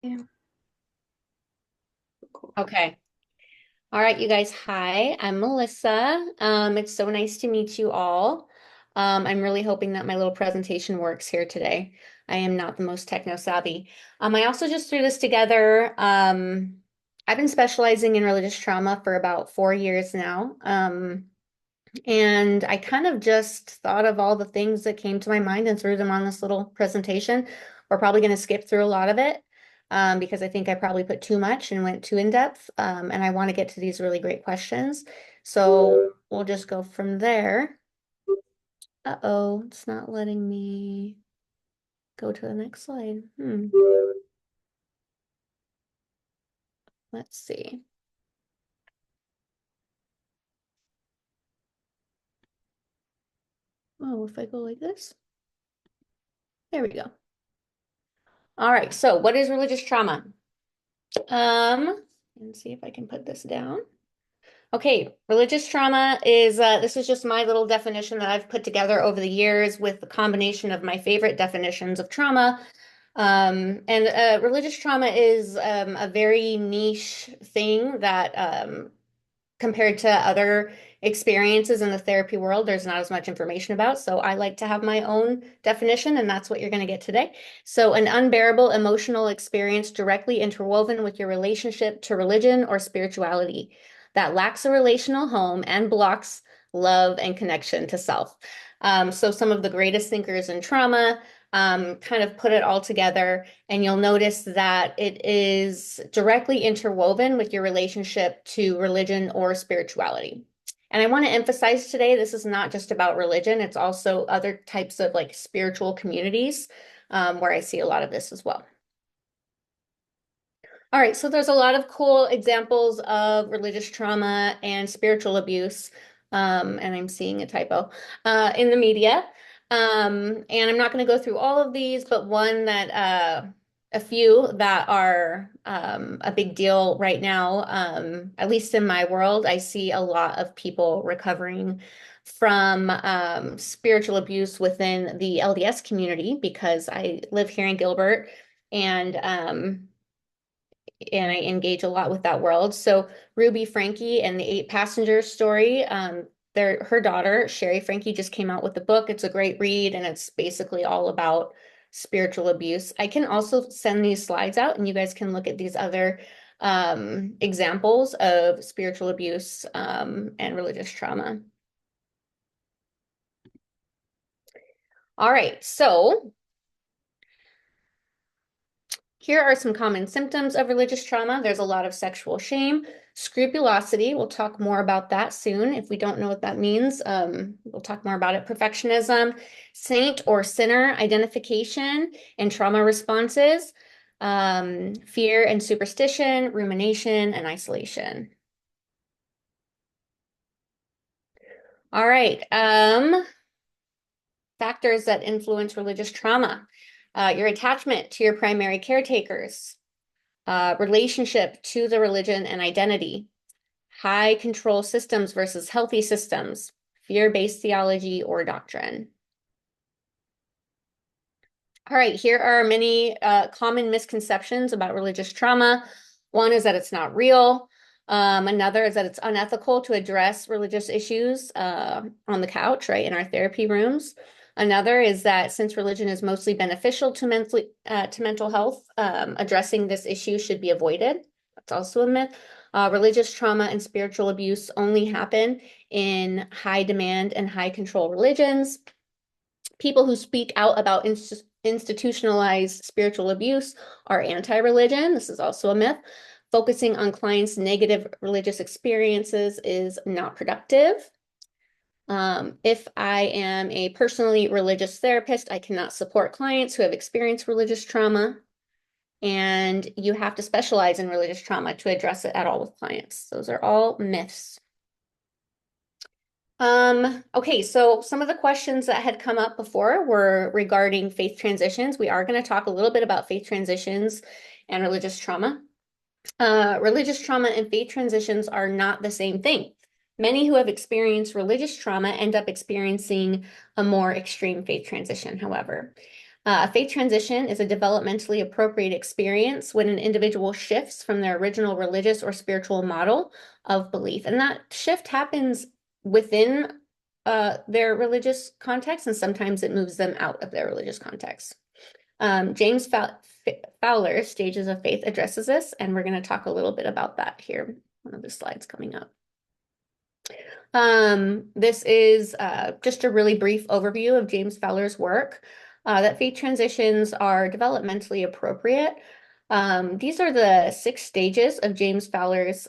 Yeah. Okay. All right, you guys. Hi, I'm Melissa. It's so nice to meet you all. I'm really hoping that my little presentation works here today. I am not the most techno savvy. I also just threw this together. I've been specializing in religious trauma for about 4 years now. And I kind of just thought of all the things that came to my mind and threw them on this little presentation. We're probably going to skip through a lot of it because I think I probably put too much and went too in depth. And I want to get to these really great questions. So we'll just go from there. Uh-oh, it's not letting me go to the next slide. Let's see. Oh, if I go like this, there we go. All right, so what is religious trauma? And see if I can put this down. Okay, religious trauma is this is just my little definition that I've put together over the years with the combination of my favorite definitions of trauma. And religious trauma is a very niche thing that compared to other experiences in the therapy world, there's not as much information about. So I like to have my own definition, and that's what you're going to get today. So, an unbearable emotional experience directly interwoven with your relationship to religion or spirituality that lacks a relational home and blocks love and connection to self. So, some of the greatest thinkers in trauma kind of put it all together, and you'll notice that it is directly interwoven with your relationship to religion or spirituality. And I want to emphasize today, this is not just about religion, it's also other types of like spiritual communities where I see a lot of this as well. All right, so there's a lot of cool examples of religious trauma and spiritual abuse, and I'm seeing a typo in the media. And I'm not going to go through all of these, but one that a few that are a big deal right now, at least in my world, I see a lot of people recovering from spiritual abuse within the LDS community because I live here in Gilbert and I engage a lot with that world. So Ruby Frankie and the Eight Passengers story, her daughter, Sherry Frankie, just came out with the book. It's a great read, and it's basically all about spiritual abuse. I can also send these slides out, and you guys can look at these other examples of spiritual abuse and religious trauma. All right, so here are some common symptoms of religious trauma. There's a lot of sexual shame, scrupulosity. We'll talk more about that soon. If we don't know what that means, we'll talk more about it. Perfectionism, saint or sinner identification and trauma responses, fear and superstition, rumination, and isolation. All right. Factors that influence religious trauma. Your attachment to your primary caretakers, relationship to the religion and identity, high control systems versus healthy systems, fear-based theology or doctrine. All right, here are many common misconceptions about religious trauma. One is that it's not real. Another is that it's unethical to address religious issues on the couch, right, in our therapy rooms. Another is that since religion is mostly beneficial to mental health, addressing this issue should be avoided. That's also a myth. Religious trauma and spiritual abuse only happen in high demand and high control religions. People who speak out about institutionalized spiritual abuse are anti-religion. This is also a myth. Focusing on clients' negative religious experiences is not productive. If I am a personally religious therapist, I cannot support clients who have experienced religious trauma, and you have to specialize in religious trauma to address it at all with clients. Those are all myths. Okay, so some of the questions that had come up before were regarding faith transitions. We are going to talk a little bit about faith transitions and religious trauma. Religious trauma and faith transitions are not the same thing. Many who have experienced religious trauma end up experiencing a more extreme faith transition, however. Faith transition is a developmentally appropriate experience when an individual shifts from their original religious or spiritual model of belief. And that shift happens within their religious context, and sometimes it moves them out of their religious context. James Fowler's Stages of Faith addresses this, and we're going to talk a little bit about that here. One of the slides coming up. This is just a really brief overview of James Fowler's work, that faith transitions are developmentally appropriate. These are the 6 stages of James Fowler's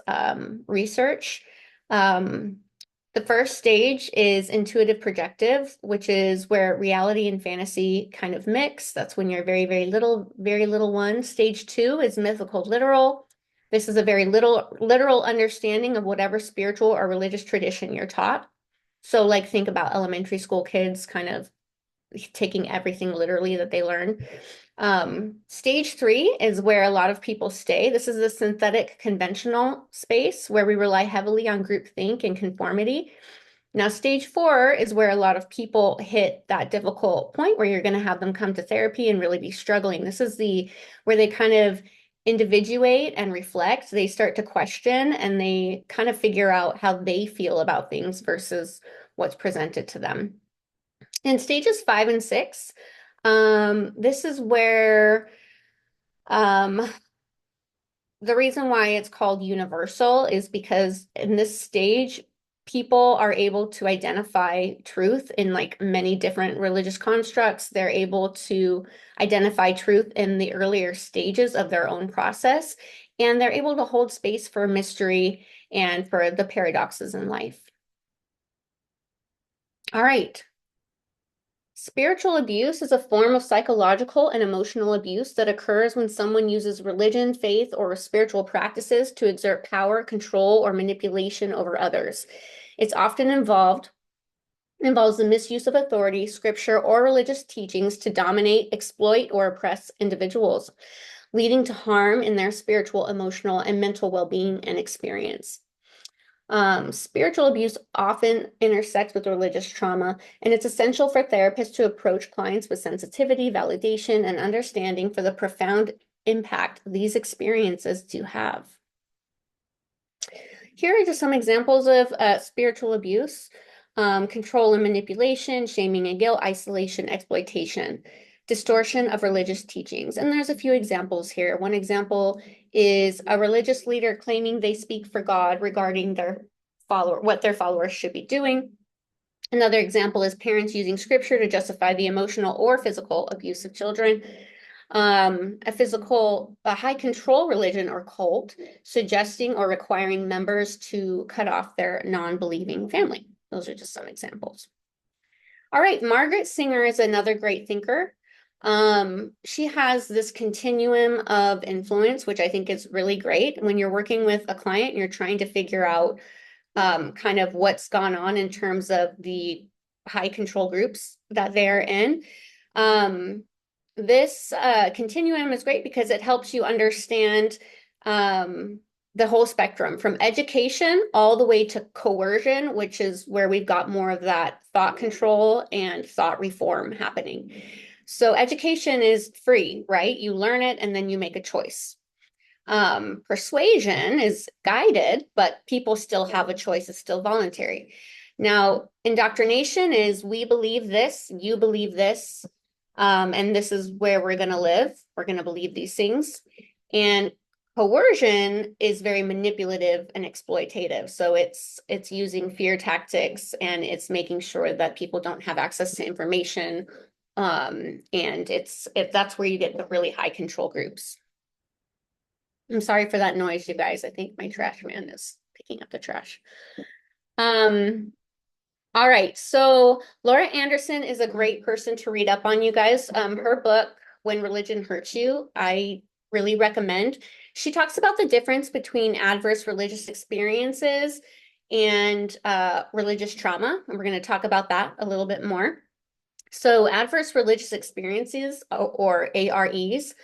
research. The first stage is intuitive projective, which is where reality and fantasy kind of mix. That's when you're very, very little one. Stage 2 is mythical literal. This is a very literal understanding of whatever spiritual or religious tradition you're taught. So like think about elementary school kids kind of taking everything literally that they learn. Stage 3 is where a lot of people stay. This is a synthetic conventional space where we rely heavily on groupthink and conformity. Now, stage 4 is where a lot of people hit that difficult point where you're going to have them come to therapy and really be struggling. This is where they kind of individuate and reflect. They start to question and they kind of figure out how they feel about things versus what's presented to them. In stages 5 and 6, this is where the reason why it's called universal is because in this stage, people are able to identify truth in like many different religious constructs. They're able to identify truth in the earlier stages of their own process, and they're able to hold space for mystery and for the paradoxes in life. All right. Spiritual abuse is a form of psychological and emotional abuse that occurs when someone uses religion, faith, or spiritual practices to exert power, control, or manipulation over others. It's often involves the misuse of authority, scripture, or religious teachings to dominate, exploit, or oppress individuals, leading to harm in their spiritual, emotional, and mental well-being and experience. Spiritual abuse often intersects with religious trauma, and it's essential for therapists to approach clients with sensitivity, validation, and understanding for the profound impact these experiences do have. Here are just some examples of spiritual abuse: control and manipulation, shaming and guilt, isolation, exploitation, distortion of religious teachings. And there's a few examples here. One example is a religious leader claiming they speak for God regarding what their followers should be doing. Another example is parents using scripture to justify the emotional or physical abuse of children. A high control religion or cult suggesting or requiring members to cut off their non-believing family. Those are just some examples. All right, Margaret Singer is another great thinker. She has this continuum of influence, which I think is really great. When you're working with a client, you're trying to figure out kind of what's gone on in terms of the high control groups that they're in. This continuum is great because it helps you understand the whole spectrum from education all the way to coercion, which is where we've got more of that thought control and thought reform happening. So education is free, right? You learn it and then you make a choice. Persuasion is guided, but people still have a choice. It's still voluntary. Now, indoctrination is we believe this, you believe this, and this is where we're going to live. We're going to believe these things. And coercion is very manipulative and exploitative. So it's using fear tactics, and it's making sure that people don't have access to information. And that's where you get the really high control groups. I'm sorry for that noise, you guys. I think my trash man is picking up the trash. All right, so Laura Anderson is a great person to read up on, you guys. Her book, When Religion Hurts You, I really recommend. She talks about the difference between adverse religious experiences and religious trauma, and we're going to talk about that a little bit more. So adverse religious experiences, or AREs,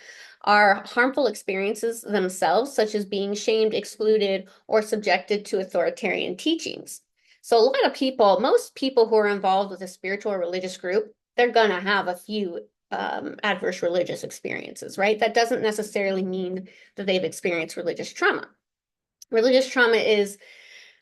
are harmful experiences themselves, such as being shamed, excluded, or subjected to authoritarian teachings. So a lot of people, most people who are involved with a spiritual or religious group, they're going to have a few adverse religious experiences, right? That doesn't necessarily mean that they've experienced religious trauma. Religious trauma is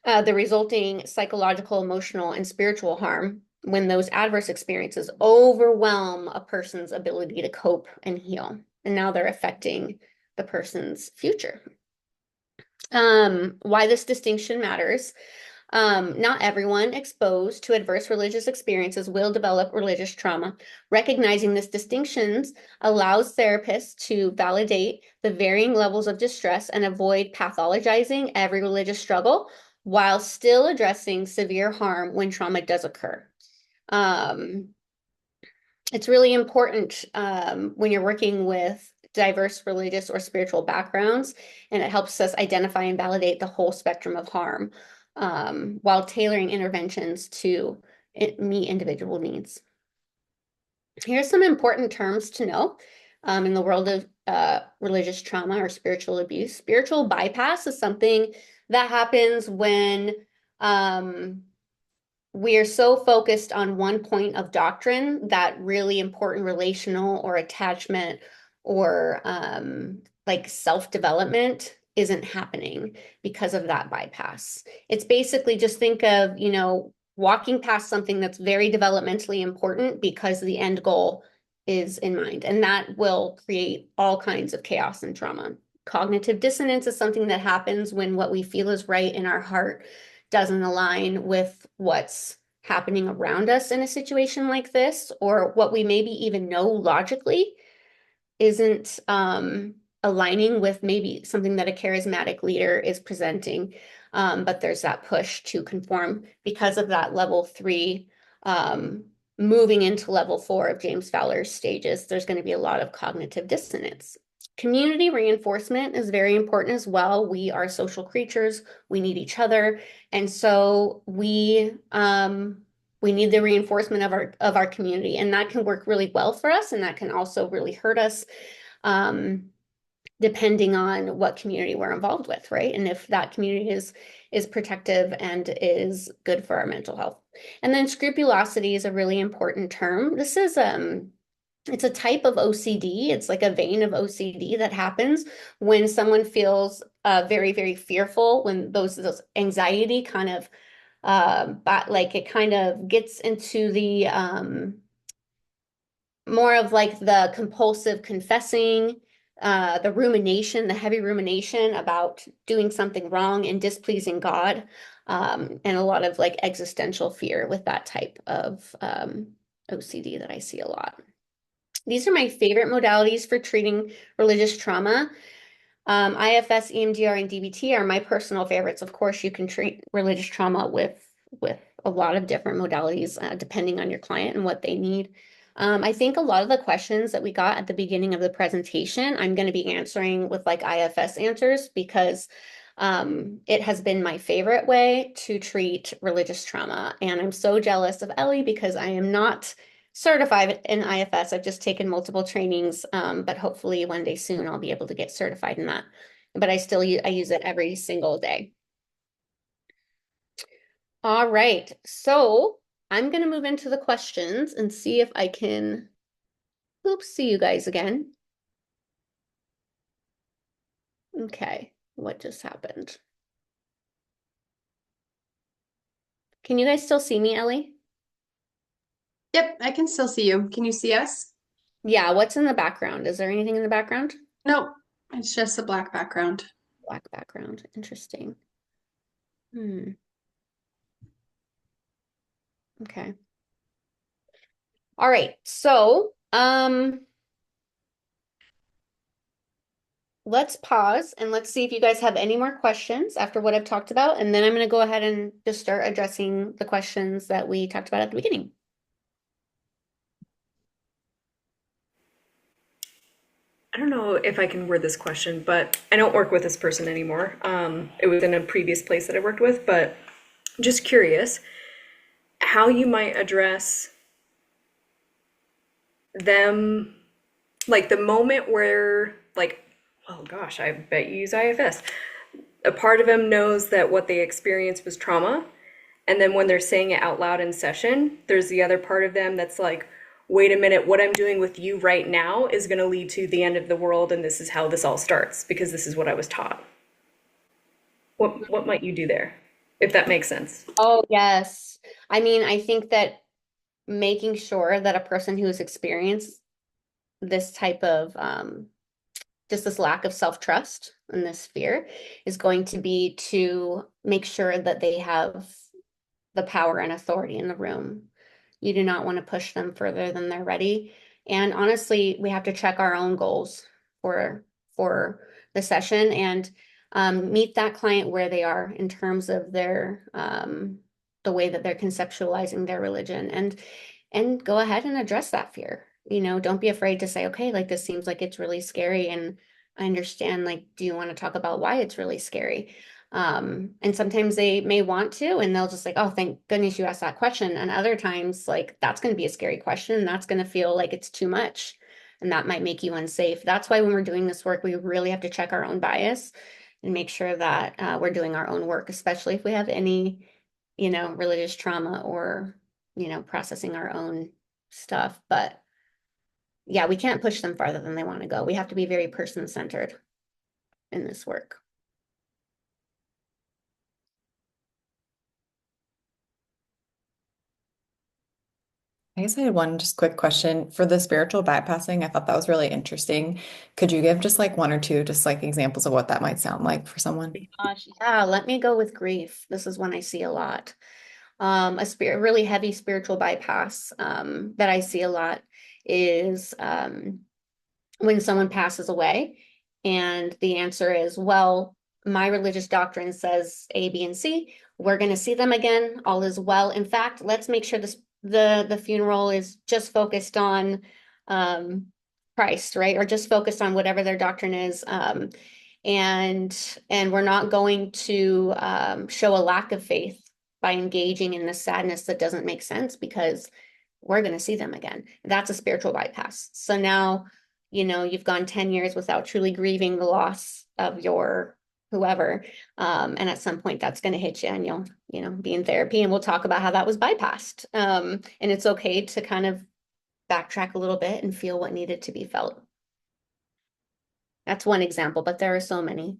the resulting psychological, emotional, and spiritual harm when those adverse experiences overwhelm a person's ability to cope and heal. And now they're affecting the person's future. Why this distinction matters. Not everyone exposed to adverse religious experiences will develop religious trauma. Recognizing this distinction allows therapists to validate the varying levels of distress and avoid pathologizing every religious struggle while still addressing severe harm when trauma does occur. It's really important when you're working with diverse religious or spiritual backgrounds, and it helps us identify and validate the whole spectrum of harm while tailoring interventions to meet individual needs. Here's some important terms to know in the world of religious trauma or spiritual abuse. Spiritual bypass is something that happens when we are so focused on one point of doctrine that really important relational or attachment or like self-development isn't happening because of that bypass. It's basically just think of, walking past something that's very developmentally important because the end goal is in mind, and that will create all kinds of chaos and trauma. Cognitive dissonance is something that happens when what we feel is right in our heart doesn't align with what's happening around us in a situation like this, or what we maybe even know logically isn't aligning with maybe something that a charismatic leader is presenting. But there's that push to conform because of that level 3 moving into level 4 of James Fowler's stages. There's going to be a lot of cognitive dissonance. Community reinforcement is very important as well. We are social creatures. We need each other. And so we need the reinforcement of our community. And that can work really well for us. And that can also really hurt us depending on what community we're involved with, right? And if that community is protective and is good for our mental health. And then scrupulosity is a really important term. This is it's a type of OCD. It's like a vein of OCD that happens when someone feels very, very fearful, when those anxiety kind of, but like it kind of gets into the more of like the compulsive confessing, the rumination, the heavy rumination about doing something wrong and displeasing God, and a lot of like existential fear with that type of OCD that I see a lot. These are my favorite modalities for treating religious trauma. IFS, EMDR, and DBT are my personal favorites. Of course, you can treat religious trauma with a lot of different modalities, depending on your client and what they need. I think a lot of the questions that we got at the beginning of the presentation, I'm going to be answering with like IFS answers because it has been my favorite way to treat religious trauma. And I'm so jealous of Ellie because I am not certified in IFS. I've just taken multiple trainings, but hopefully one day soon I'll be able to get certified in that. But I use it every single day. All right, so I'm going to move into the questions and see if I can, see you guys again. Okay, what just happened? Can you guys still see me, Ellie? Yep, I can still see you. Can you see us? Yeah, what's in the background? Is there anything in the background? Nope, it's just a black background. Black background, interesting. Okay. All right, so let's pause and let's see if you guys have any more questions after what I've talked about, and then I'm going to go ahead and just start addressing the questions that we talked about at the beginning. I don't know if I can word this question, but I don't work with this person anymore. It was in a previous place that I worked with, but just curious how you might address them, like the moment where, like, oh gosh, I bet you use IFS. A part of them knows that what they experienced was trauma, and then when they're saying it out loud in session, there's the other part of them that's like, wait a minute, what I'm doing with you right now is going to lead to the end of the world, and this is how this all starts because this is what I was taught. What might you do there, if that makes sense? Oh, yes. I mean, I think that making sure that a person who has experienced this type of just this lack of self-trust and this fear is going to be to make sure that they have the power and authority in the room. You do not want to push them further than they're ready. And honestly, we have to check our own goals for the session and meet that client where they are in terms of their the way that they're conceptualizing their religion and go ahead and address that fear. You know, don't be afraid to say, okay, like this seems like it's really scary and I understand, like, do you want to talk about why it's really scary? And sometimes they may want to, and they'll just like, oh, thank goodness you asked that question. And other times, like, that's going to be a scary question, and that's going to feel like it's too much, and that might make you unsafe. That's why when we're doing this work, we really have to check our own bias and make sure that we're doing our own work, especially if we have any, you know, religious trauma or, you know, processing our own stuff. But yeah, we can't push them farther than they want to go. We have to be very person-centered in this work. I guess I had one just quick question for the spiritual bypassing. I thought that was really interesting. Could you give just like one or two just like examples of what that might sound like for someone? Gosh, yeah, let me go with grief. This is one I see a lot. Really heavy spiritual bypass that I see a lot is when someone passes away and the answer is, well, my religious doctrine says A, B, and C. We're going to see them again. All is well. In fact, let's make sure the funeral is just focused on Christ, right? Or just focused on whatever their doctrine is. And we're not going to show a lack of faith by engaging in the sadness that doesn't make sense because we're going to see them again. That's a spiritual bypass. So now, you know, you've gone 10 years without truly grieving the loss of your whoever. And at some point that's going to hit you and you'll, you know, be in therapy and we'll talk about how that was bypassed. And it's okay to kind of backtrack a little bit and feel what needed to be felt. That's one example, but there are so many.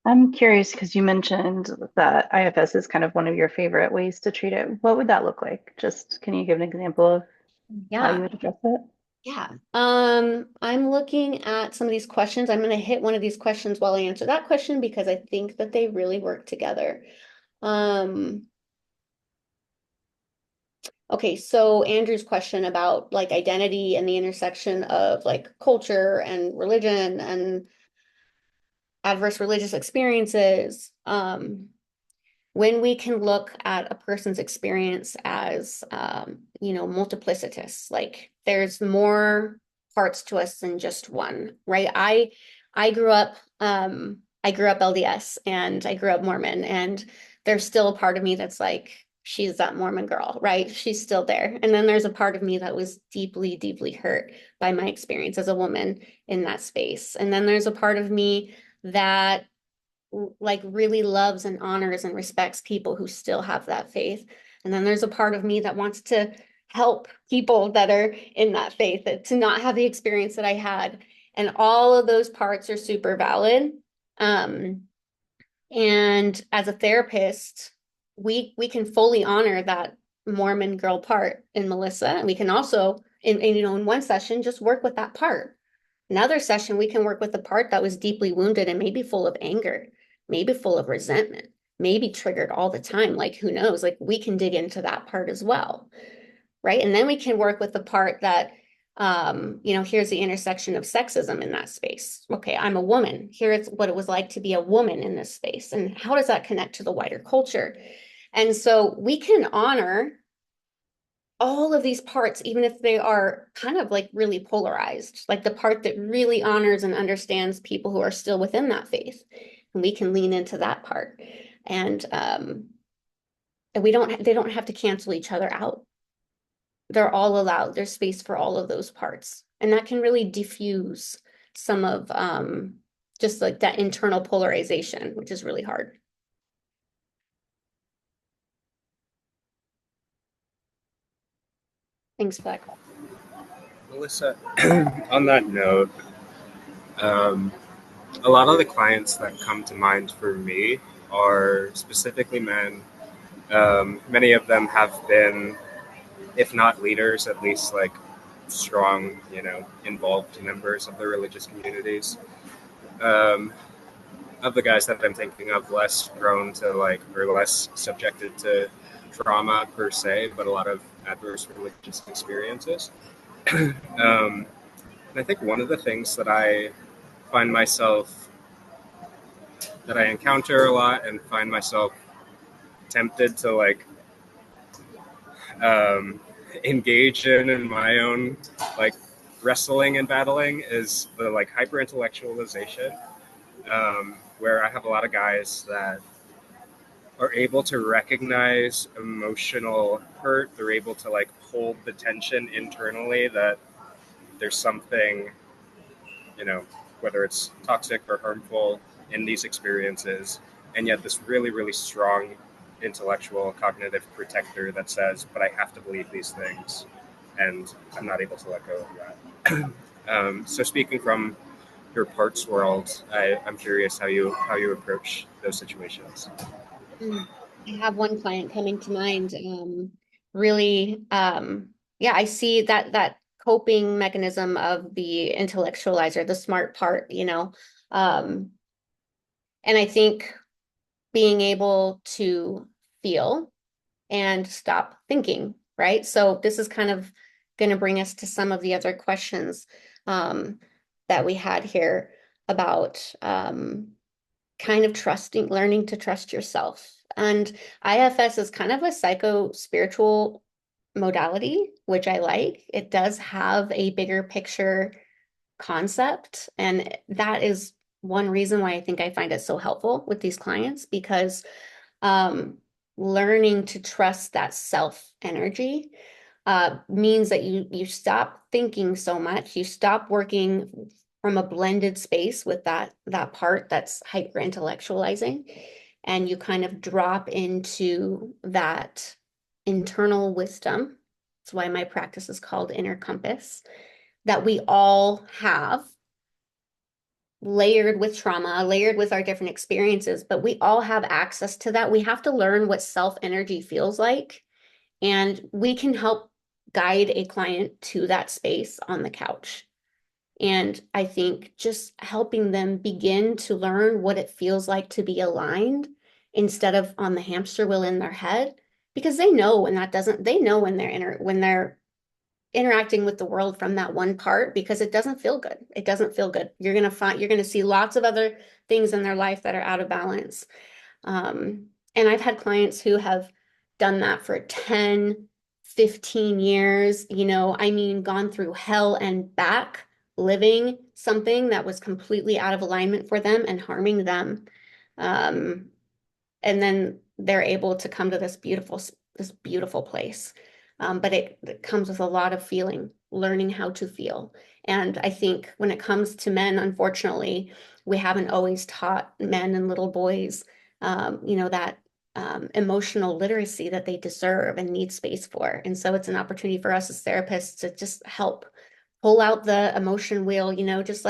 I'm curious because you mentioned that IFS is kind of one of your favorite ways to treat it. What would that look like? Just can you give an example of how you Yeah. would address it? Yeah. I'm looking at some of these questions. I'm going to hit one of these questions while I answer that question because I think that they really work together. Okay, so Andrew's question about like identity and the intersection of like culture and religion and adverse religious experiences. When we can look at a person's experience as, you know, multiplicitous, like there's more parts to us than just one, right? I grew up, I grew up LDS and I grew up Mormon, and there's still a part of me that's like, she's that Mormon girl, right? She's still there. And then there's a part of me that was deeply, deeply hurt by my experience as a woman in that space. And then there's a part of me that like really loves and honors and respects people who still have that faith. And then there's a part of me that wants to help people that are in that faith to not have the experience that I had. And all of those parts are super valid. And as a therapist, we can fully honor that Mormon girl part in Mellissa. And we can also, you know, in one session, just work with that part. Another session, we can work with the part that was deeply wounded and maybe full of anger, maybe full of resentment, maybe triggered all the time. Like, who knows? Like, we can dig into that part as well, right? And then we can work with the part that, you know, here's the intersection of sexism in that space. Okay, I'm a woman. Here's what it was like to be a woman in this space. And how does that connect to the wider culture? And so we can honor all of these parts, even if they are kind of like really polarized, like the part that really honors and understands people who are still within that faith. And we can lean into that part. And they don't have to cancel each other out. They're all allowed. There's space for all of those parts. And that can really diffuse some of just like that internal polarization, which is really hard. Thanks, Beck. Melissa, on that note, a lot of the clients that come to mind for me are specifically men. Many of them have been, if not leaders, at least like strong, involved members of the religious communities. Of the guys that I'm thinking of, less prone to or less subjected to trauma per se, but a lot of adverse religious experiences. And I think one of the things that I find myself, that I encounter a lot and find myself tempted to engage in my own wrestling and battling is the hyper intellectualization, where I have a lot of guys that are able to recognize emotional hurt. They're able to hold the tension internally that there's something, whether it's toxic or harmful in these experiences, and yet this really, really strong intellectual cognitive protector that says, but I have to believe these things, and I'm not able to let go of that. So speaking from your parts world, I'm curious how you approach those situations. I have one client coming to mind. Really, yeah, I see that coping mechanism of the intellectualizer, the smart part, and I think being able to feel and stop thinking, right? So this is kind of going to bring us to some of the other questions that we had here about kind of learning to trust yourself. And IFS is kind of a psycho-spiritual modality, which I like. It does have a bigger picture concept, and that is one reason why I think I find it so helpful with these clients, because learning to trust that self energy means that you stop thinking so much, you stop working from a blended space with that part that's hyper intellectualizing, and you kind of drop into that internal wisdom. That's why my practice is called Inner Compass, that we all have, layered with trauma, layered with our different experiences, but we all have access to that. We have to learn what self energy feels like, and we can help guide a client to that space on the couch. And I think just helping them begin to learn what it feels like to be aligned instead of on the hamster wheel in their head, because they know when they know when they're interacting with the world from that one part, because it doesn't feel good. It doesn't feel good. You're going to see lots of other things in their life that are out of balance. And I've had clients who have done that for 10, 15 years, gone through hell and back, living something that was completely out of alignment for them and harming them. And then they're able to come to this beautiful place. But it comes with a lot of learning how to feel. And I think when it comes to men, unfortunately, we haven't always taught men and little boys, that emotional literacy that they deserve and need space for. And so it's an opportunity for us as therapists to just help pull out the emotion wheel, just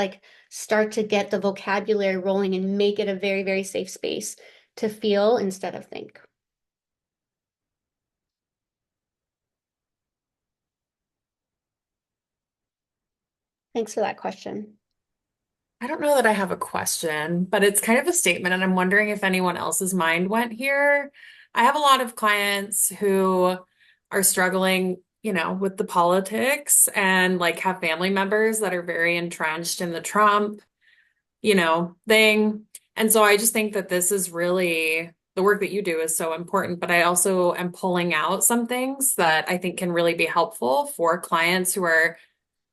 start to get the vocabulary rolling and make it a very, very safe space to feel instead of think. Thanks for that question. I don't know that I have a question, but it's kind of a statement, and I'm wondering if anyone else's mind went here. I have a lot of clients who are struggling, with the politics and have family members that are very entrenched in the Trump, thing. And so I just think that this is really the work that you do is so important, but I also am pulling out some things that I think can really be helpful for clients who are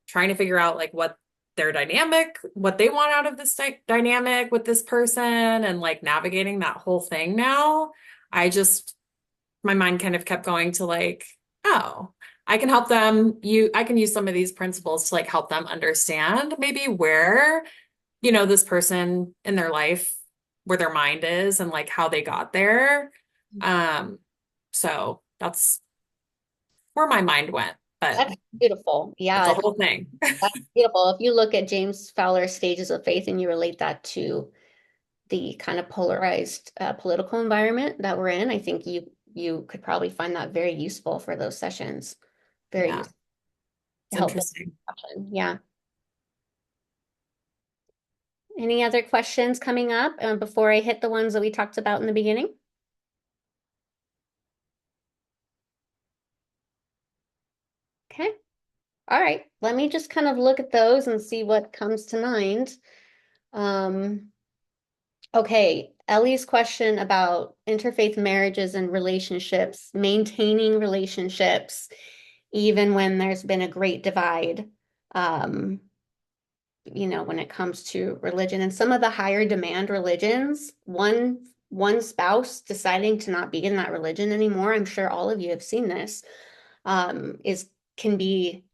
trying to figure out what their dynamic, what they want out of this dynamic with this person, and navigating that whole thing now. My mind kind of kept going to oh, I can help them. I can use some of these principles to help them understand maybe where this person in their life, where their mind is and like how they got there. So that's where my mind went, but That's beautiful. it's Yeah, a whole thing. that's beautiful. If you look at James Fowler's Stages of Faith and you relate that to the kind of polarized political environment that we're in, I think you could probably find that very useful for those sessions. Very Yeah, useful to it's help build interesting. discussion. Yeah. Any other questions coming up before I hit the ones that we talked about in the beginning? Okay. All right. Let me just kind of look at those and see what comes to mind. Okay, Ellie's question about interfaith marriages and relationships, maintaining relationships, even when there's been a great divide, um, when it comes to religion. And some of the higher demand religions, one spouse deciding to not be in that religion anymore, I'm sure all of you have seen this, can be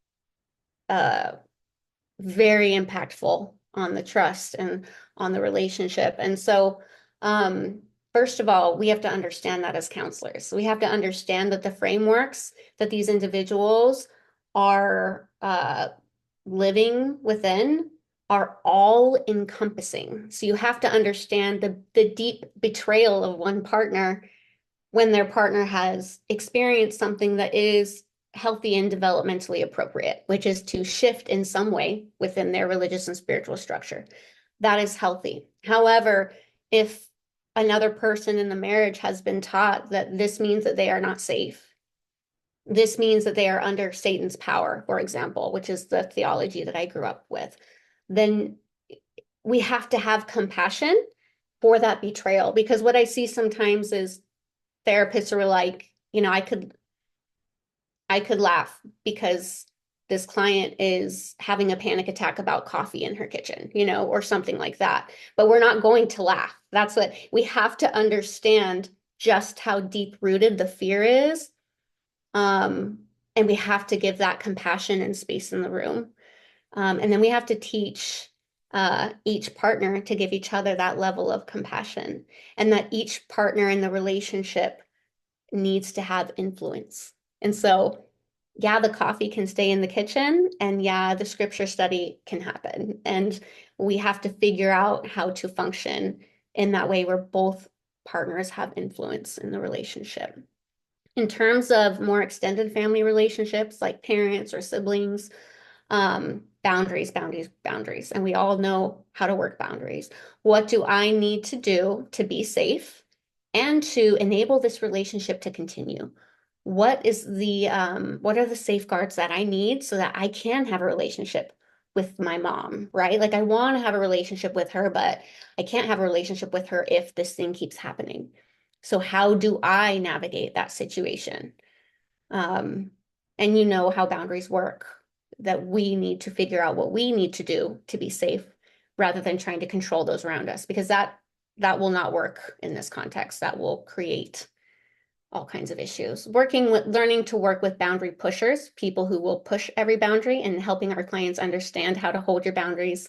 very impactful on the trust and on the relationship. And so, first of all, we have to understand that as counselors. We have to understand that the frameworks that these individuals are living within are all encompassing. So you have to understand the deep betrayal of one partner when their partner has experienced something that is healthy and developmentally appropriate, which is to shift in some way within their religious and spiritual structure. That is healthy. However, if another person in the marriage has been taught that this means that they are not safe, this means that they are under Satan's power, for example, which is the theology that I grew up with, then we have to have compassion for that betrayal. Because what I see sometimes is therapists are like, I could laugh because this client is having a panic attack about coffee in her kitchen, or something like that. But we're not going to laugh. That's what we have to understand, just how deep rooted the fear is. And we have to give that compassion and space in the room. And then we have to teach each partner to give each other that level of compassion, and that each partner in the relationship needs to have influence. And so, yeah, the coffee can stay in the kitchen, and yeah, the scripture study can happen. And we have to figure out how to function in that way where both partners have influence in the relationship. In terms of more extended family relationships, like parents or siblings, boundaries, boundaries, boundaries. And we all know how to work boundaries. What do I need to do to be safe and to enable this relationship to continue? What are the safeguards that I need so that I can have a relationship with my mom, right? Like, I want to have a relationship with her, but I can't have a relationship with her if this thing keeps happening. So how do I navigate that situation? Um, and you know how boundaries work, that we need to figure out what we need to do to be safe rather than trying to control those around us, because that will not work in this context. That will create all kinds of issues. Learning to work with boundary pushers, people who will push every boundary, and helping our clients understand how to hold your boundaries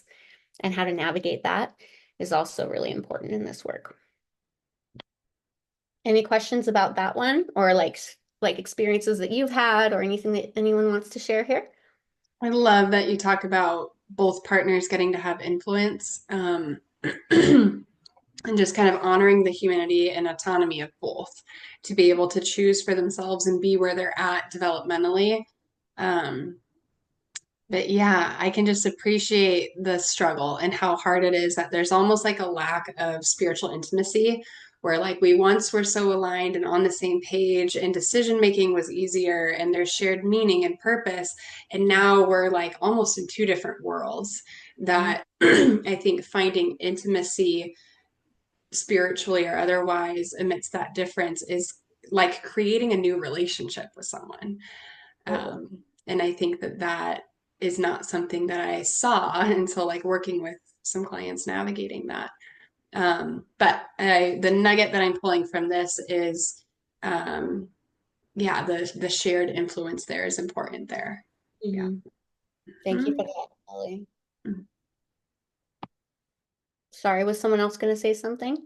and how to navigate that is also really important in this work. Any questions about that one, or like experiences that you've had, or anything that anyone wants to share here? I love that you talk about both partners getting to have influence, and just kind of honoring the humanity and autonomy of both to be able to choose for themselves and be where they're at developmentally. Um, but yeah, I can just appreciate the struggle and how hard it is that there's almost like a lack of spiritual intimacy, where like we once were so aligned and on the same page, and decision making was easier, and there's shared meaning and purpose. And now we're like almost in two different worlds that I think finding intimacy spiritually or otherwise amidst that difference is like creating a new relationship with someone. And I think that is not something that I saw until like working with some clients navigating that. But the nugget that I'm pulling from this is, yeah, the shared influence there is important there. Yeah. Thank you for that, Ellie. Sorry, was someone else going to say something?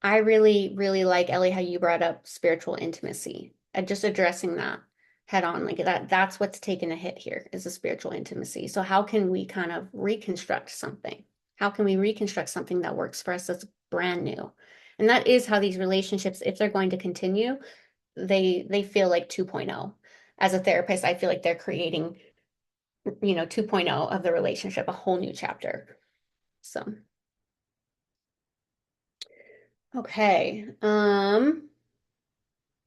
I really, really like, Ellie, how you brought up spiritual intimacy and just addressing that head on. Like that's what's taken a hit here is the spiritual intimacy. So how can we kind of reconstruct something? How can we reconstruct something that works for us that's brand new? And that is how these relationships, if they're going to continue, they feel like 2.0. As a therapist, I feel like they're creating, 2.0 of the relationship, a whole new chapter. So, okay. Oh,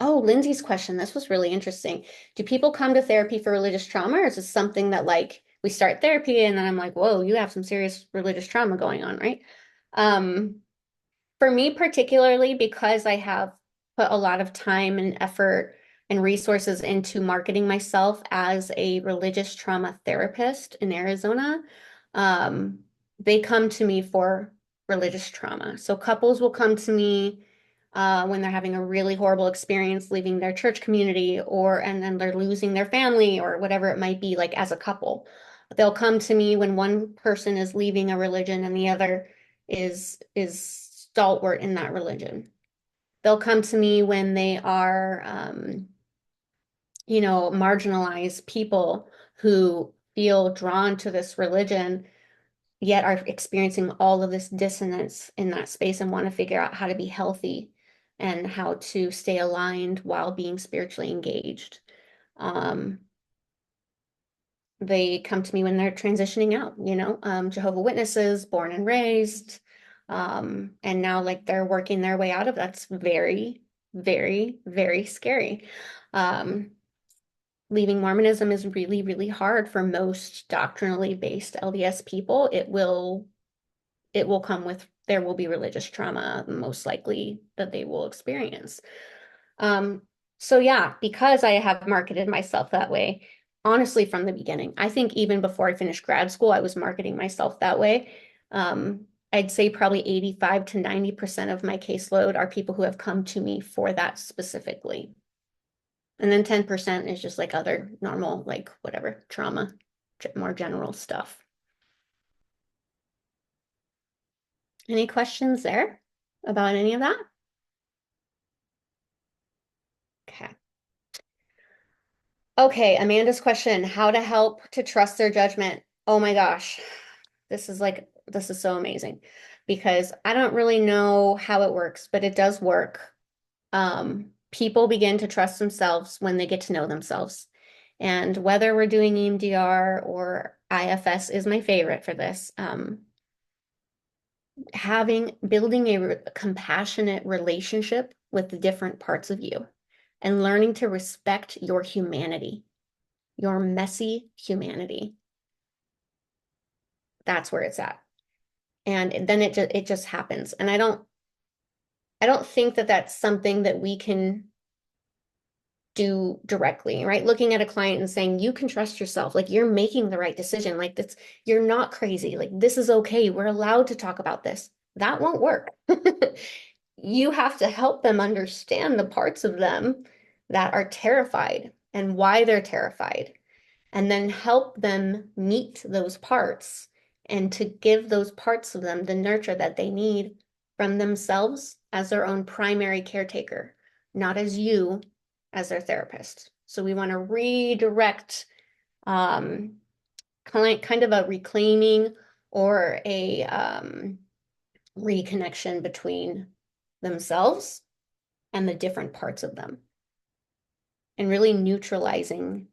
Lindsay's question. This was really interesting. Do people come to therapy for religious trauma, or is this something that like we start therapy and then I'm like, whoa, you have some serious religious trauma going on, right? Um, for me particularly, because I have put a lot of time and effort and resources into marketing myself as a religious trauma therapist in Arizona, um, they come to me for religious trauma. So couples will come to me when they're having a really horrible experience leaving their church community and then they're losing their family or whatever it might be, like as a couple. They'll come to me when one person is leaving a religion and the other is stalwart in that religion. They'll come to me when they are marginalized people who feel drawn to this religion yet are experiencing all of this dissonance in that space and want to figure out how to be healthy and how to stay aligned while being spiritually engaged. They come to me when they're transitioning out, Jehovah Witnesses, born and raised, and now like they're working their way out of that's very, very, very scary. Leaving Mormonism is really, really hard for most doctrinally based LDS people. It will come with, there will be religious trauma, most likely that they will experience. So yeah, because I have marketed myself that way, honestly, from the beginning, I think even before I finished grad school, I was marketing myself that way. I'd say probably 85 to 90% of my caseload are people who have come to me for that specifically. And then 10% is just like other normal, like whatever, trauma, more general stuff. Any questions there about any of that? Okay. Okay, Amanda's question, how to help to trust their judgment. Oh my gosh, this is so amazing because I don't really know how it works, but it does work. People begin to trust themselves when they get to know themselves. And whether we're doing EMDR or IFS is my favorite for this. Building a compassionate relationship with the different parts of you and learning to respect your humanity, your messy humanity. That's where it's at. And then it just happens. And I don't think that that's something that we can do directly, right? Looking at a client and saying, you can trust yourself, like you're making the right decision, like that's, you're not crazy, like this is okay, we're allowed to talk about this. That won't work. You have to help them understand the parts of them that are terrified and why they're terrified, and then help them meet those parts and to give those parts of them the nurture that they need from themselves as their own primary caretaker, not as you as their therapist. So we want to redirect kind of a reclaiming or a reconnection between themselves and the different parts of them, and really neutralizing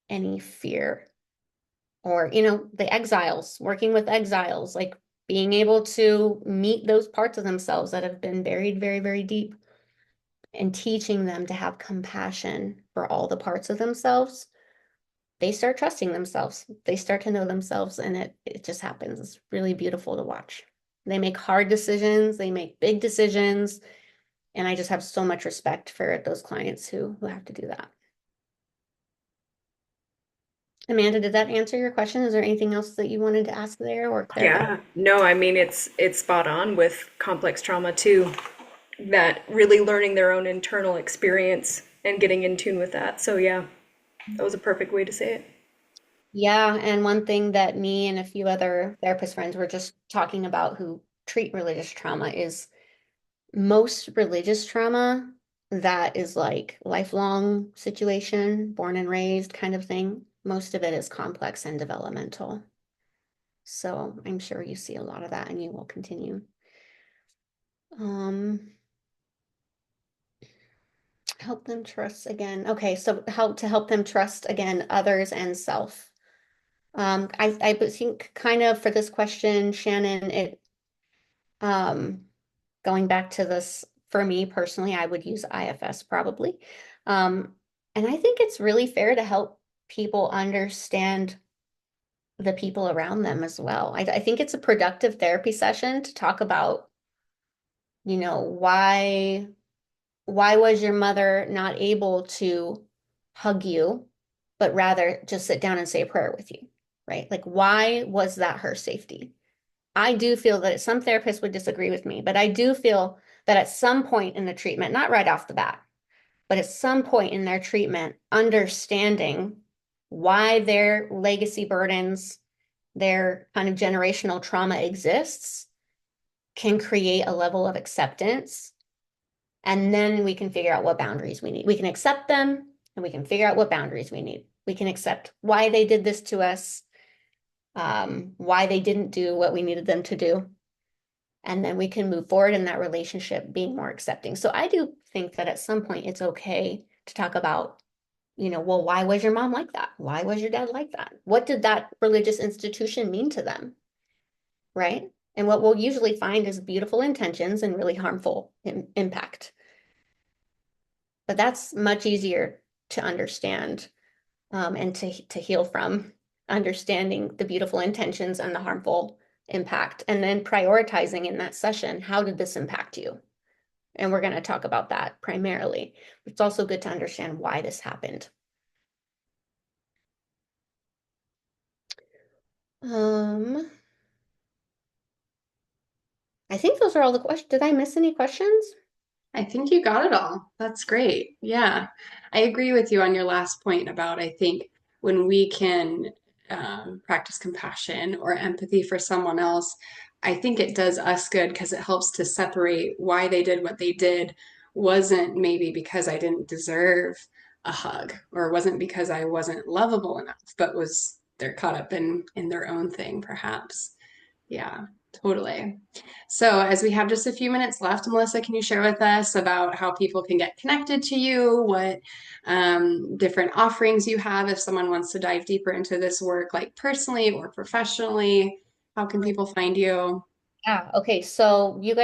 any fear or, the exiles, working with exiles, like being able to meet those parts of themselves that have been buried very, very deep and teaching them to have compassion for all the parts of themselves. They start trusting themselves. They start to know themselves, and it just happens. It's really beautiful to watch. They make hard decisions, they make big decisions, and I just have so much respect for those clients who have to do that. Amanda, did that answer your question? Is there anything else that you wanted to ask there or clarify? Yeah, no, I mean it's spot on with complex trauma too, that really learning their own internal experience and getting in tune with that. So yeah, that was a perfect way to say it. Yeah, and one thing that me and a few other therapist friends were just talking about who treat religious trauma is most religious trauma that is like lifelong situation, born and raised kind of thing. Most of it is complex and developmental. So I'm sure you see a lot of that and you will continue. Um, help them trust again. Okay, so help them trust again others and self. I think kind of for this question, Shannon, um, going back to this, for me personally, I would use IFS probably. Um, and I think it's really fair to help people understand the people around them as well. I think it's a productive therapy session to talk about, why was your mother not able to hug you, but rather just sit down and say a prayer with you, right? Like, why was that her safety? I do feel that some therapists would disagree with me, but I do feel that at some point in the treatment, not right off the bat, but at some point in their treatment, understanding why their legacy burdens, their kind of generational trauma exists, can create a level of acceptance. And then we can figure out what boundaries we need. We can accept them and we can figure out what boundaries we need. We can accept why they did this to us, why they didn't do what we needed them to do. And then we can move forward in that relationship being more accepting. So I do think that at some point it's okay to talk about, well, why was your mom like that? Why was your dad like that? What did that religious institution mean to them? Right? And what we'll usually find is beautiful intentions and really harmful impact. But that's much easier to understand, and to heal from, understanding the beautiful intentions and the harmful impact, and then prioritizing in that session, how did this impact you? And we're going to talk about that primarily. It's also good to understand why this happened. I think those are all the questions. Did I miss any questions? I think you got it all. That's great. Yeah. I agree with you on your last point about I think when we can practice compassion or empathy for someone else, I think it does us good because it helps to separate why they did what they did wasn't maybe because I didn't deserve a hug or wasn't because I wasn't lovable enough, but was they're caught up in their own thing, perhaps. Yeah, totally. So, as we have just a few minutes left, Melissa, can you share with us about how people can get connected to you? What different offerings you have if someone wants to dive deeper into this work, like personally or professionally? How can people find you? Yeah, okay. So you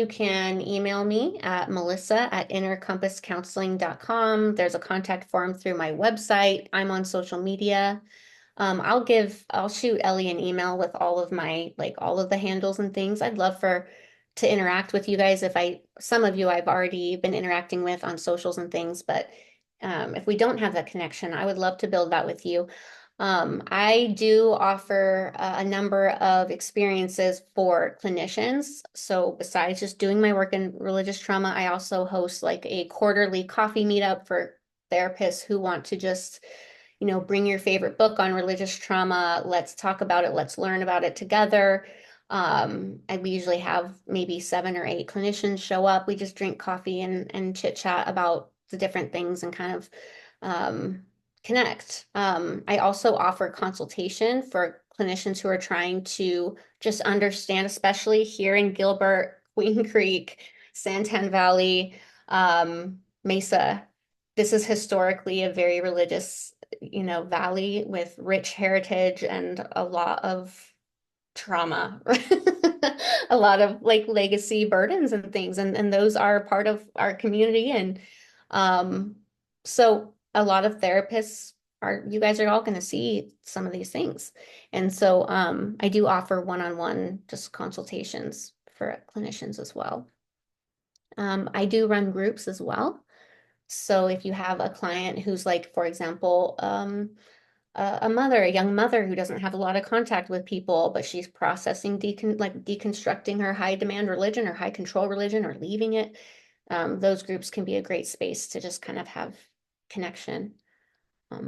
can email me at melissa@innercompasscounseling.com. There's a contact form through my website. I'm on social media. I'll shoot Ellie an email with all of all of the handles and things. I'd love to interact with you guys. Some of you I've already been interacting with on socials and things, but if we don't have that connection, I would love to build that with you. I do offer a number of experiences for clinicians. So besides just doing my work in religious trauma, I also host like a quarterly coffee meetup for therapists who want to just, bring your favorite book on religious trauma. Let's talk about it. Let's learn about it together. We usually have maybe 7 or 8 clinicians show up. We just drink coffee and chit chat about the different things and kind of connect. I also offer consultation for clinicians who are trying to just understand, especially here in Gilbert, Queen Creek, Santan Valley, Mesa. This is historically a very religious, valley with rich heritage and a lot of trauma, a lot of like legacy burdens and things, and those are part of our community. And so a lot of therapists you guys are all going to see some of these things. And so I do offer one-on-one just consultations for clinicians as well. I do run groups as well. So if you have a client who's like, for example, a young mother who doesn't have a lot of contact with people, but she's processing, deconstructing her high demand religion or high control religion or leaving it, those groups can be a great space to just kind of have connection.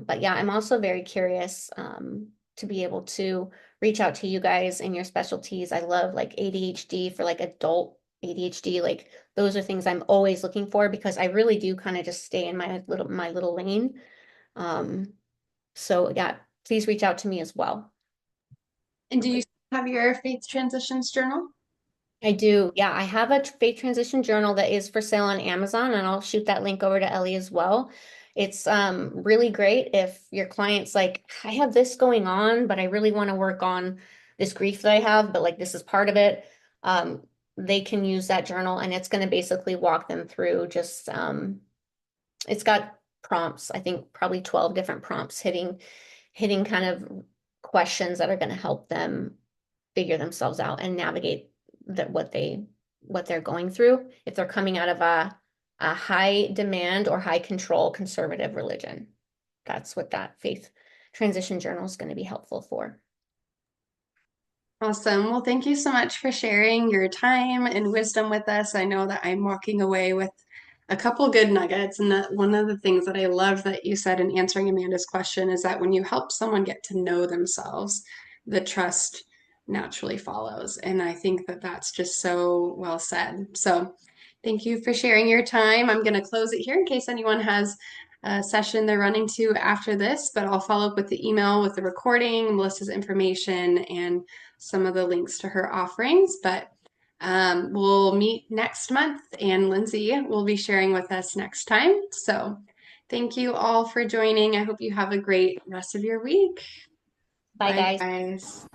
But yeah, I'm also very curious to be able to reach out to you guys in your specialties. I love like ADHD for like adult ADHD. Like those are things I'm always looking for because I really do kind of just stay in my little lane. So yeah, please reach out to me as well. And do you have your faith transitions journal? I do. Yeah, I have a faith transition journal that is for sale on Amazon, and I'll shoot that link over to Ellie as well. It's really great if your client's like, I have this going on, but I really want to work on this grief that I have, but like this is part of it. Um, they can use that journal and it's going to basically walk them through just it's got prompts, I think probably 12 different prompts hitting kind of questions that are going to help them figure themselves out and navigate that what they're going through if they're coming out of a high demand or high control conservative religion. That's what that faith transition journal is going to be helpful for. Awesome. Well, thank you so much for sharing your time and wisdom with us. I know that I'm walking away with a couple good nuggets. And that one of the things that I love that you said in answering Amanda's question is that when you help someone get to know themselves, the trust naturally follows. And I think that that's just so well said. So thank you for sharing your time. I'm going to close it here in case anyone has a session they're running to after this, but I'll follow up with the email with the recording, Melissa's information, and some of the links to her offerings. But we'll meet next month, and Lindsay will be sharing with us next time. So thank you all for joining. I hope you have a great rest of your week. Bye, Bye, guys. guys.